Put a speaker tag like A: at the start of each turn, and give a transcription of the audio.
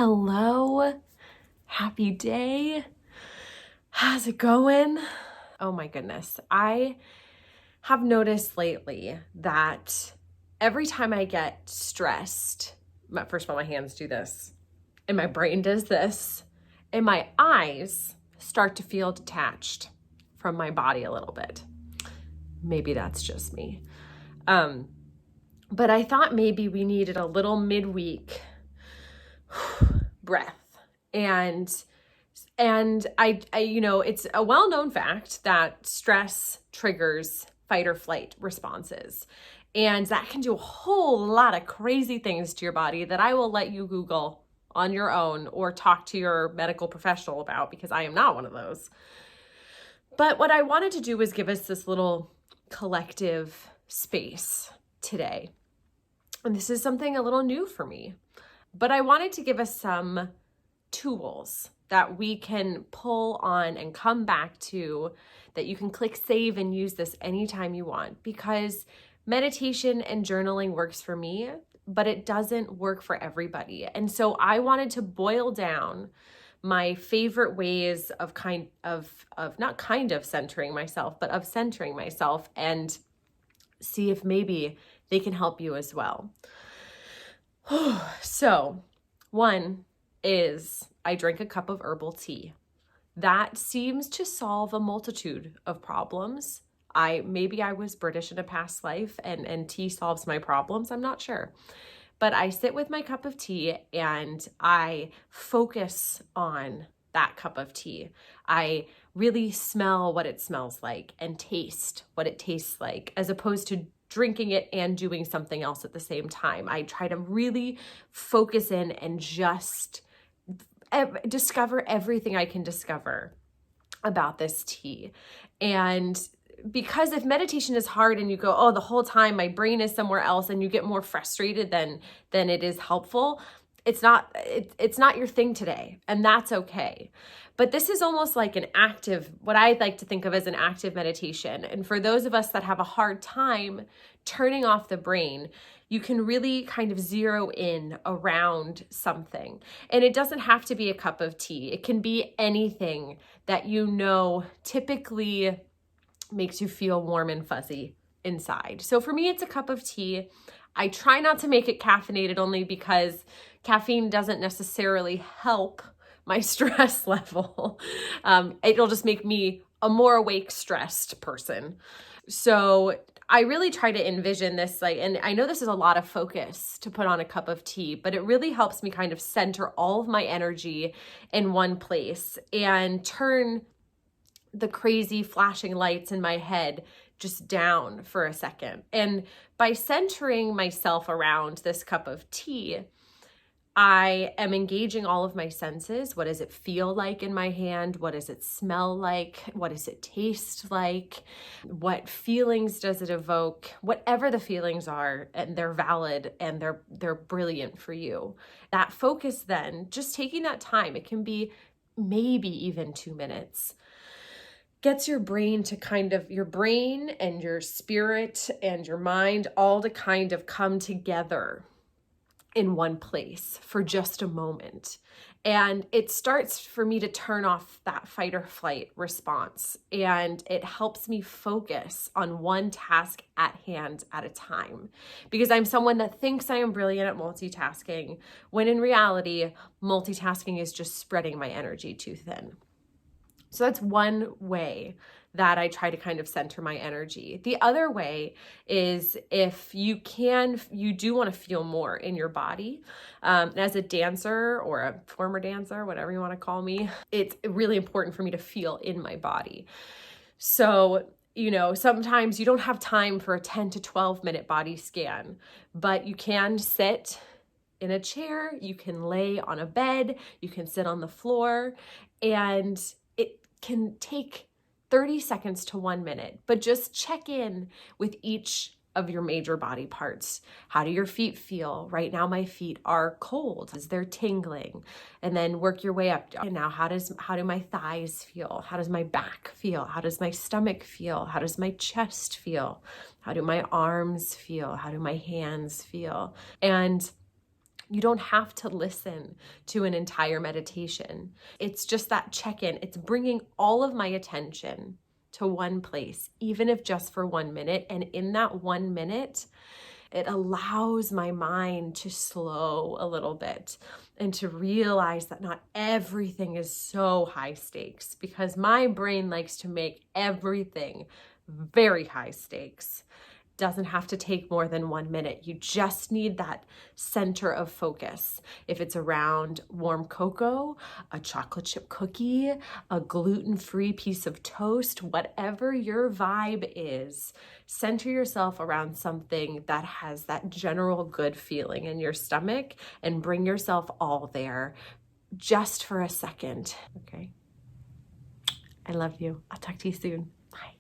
A: Hello, happy day. How's it going? Oh my goodness. I have noticed lately that every time I get stressed, first of all, my hands do this, and my brain does this, and my eyes start to feel detached from my body a little bit. Maybe that's just me. But I thought maybe we needed a little midweek breath. And I it's a well-known fact that stress triggers fight or flight responses. And that can do a whole lot of crazy things to your body that I will let you Google on your own or talk to your medical professional about, because I am not one of those. But what I wanted to do was give us this little collective space today. And this is something a little new for me. But I wanted to give us some tools that we can pull on and come back to, that you can click save and use this anytime you want, because meditation and journaling works for me, but it doesn't work for everybody. And so I wanted to boil down my favorite ways of centering myself, but of centering myself, and see if maybe they can help you as well. So one is I drink a cup of herbal tea. That seems to solve a multitude of problems. Maybe I was British in a past life and tea solves my problems. I'm not sure. But I sit with my cup of tea and I focus on that cup of tea. I really smell what it smells like and taste what it tastes like, as opposed to drinking it and doing something else at the same time. I try to really focus in and just discover everything I can discover about this tea. And because if meditation is hard and you go, oh, the whole time my brain is somewhere else, and you get more frustrated than it is helpful, it's not your thing today, and that's okay. But this is almost like an active, what I like to think of as an active meditation. And for those of us that have a hard time turning off the brain, you can really kind of zero in around something. And it doesn't have to be a cup of tea. It can be anything that you know typically makes you feel warm and fuzzy inside. So for me, it's a cup of tea. I try not to make it caffeinated, only because caffeine doesn't necessarily help my stress level. It'll just make me a more awake, stressed person. So I really try to envision this, and I know this is a lot of focus to put on a cup of tea, but it really helps me kind of center all of my energy in one place and turn the crazy flashing lights in my head just down for a second. And by centering myself around this cup of tea, I am engaging all of my senses. What does it feel like in my hand? What does it smell like? What does it taste like? What feelings does it evoke? Whatever the feelings are, and they're valid and they're brilliant for you. That focus then, just taking that time, it can be maybe even 2 minutes, gets your brain and your spirit and your mind all to kind of come together in one place for just a moment. And it starts for me to turn off that fight or flight response. And it helps me focus on one task at hand at a time. Because I'm someone that thinks I am brilliant at multitasking, when in reality, multitasking is just spreading my energy too thin. So that's one way that I try to kind of center my energy. The other way is, if you do want to feel more in your body. As a dancer or a former dancer, whatever you want to call me, it's really important for me to feel in my body. So, sometimes you don't have time for a 10 to 12 minute body scan, but you can sit in a chair, you can lay on a bed, you can sit on the floor, and it can take 30 seconds to 1 minute, but just check in with each of your major body parts. How do your feet feel? Right now, my feet are cold as they're tingling. And then work your way up. And now, how do my thighs feel? How does my back feel? How does my stomach feel? How does my chest feel? How do my arms feel? How do my hands feel? And You don't have to listen to an entire meditation. It's just that check-in. It's bringing all of my attention to one place, even if just for 1 minute. And in that 1 minute, it allows my mind to slow a little bit and to realize that not everything is so high stakes, because my brain likes to make everything very high stakes. Doesn't have to take more than 1 minute. You just need that center of focus. If it's around warm cocoa, a chocolate chip cookie, a gluten-free piece of toast, whatever your vibe is, center yourself around something that has that general good feeling in your stomach and bring yourself all there just for a second. Okay. I love you. I'll talk to you soon. Bye.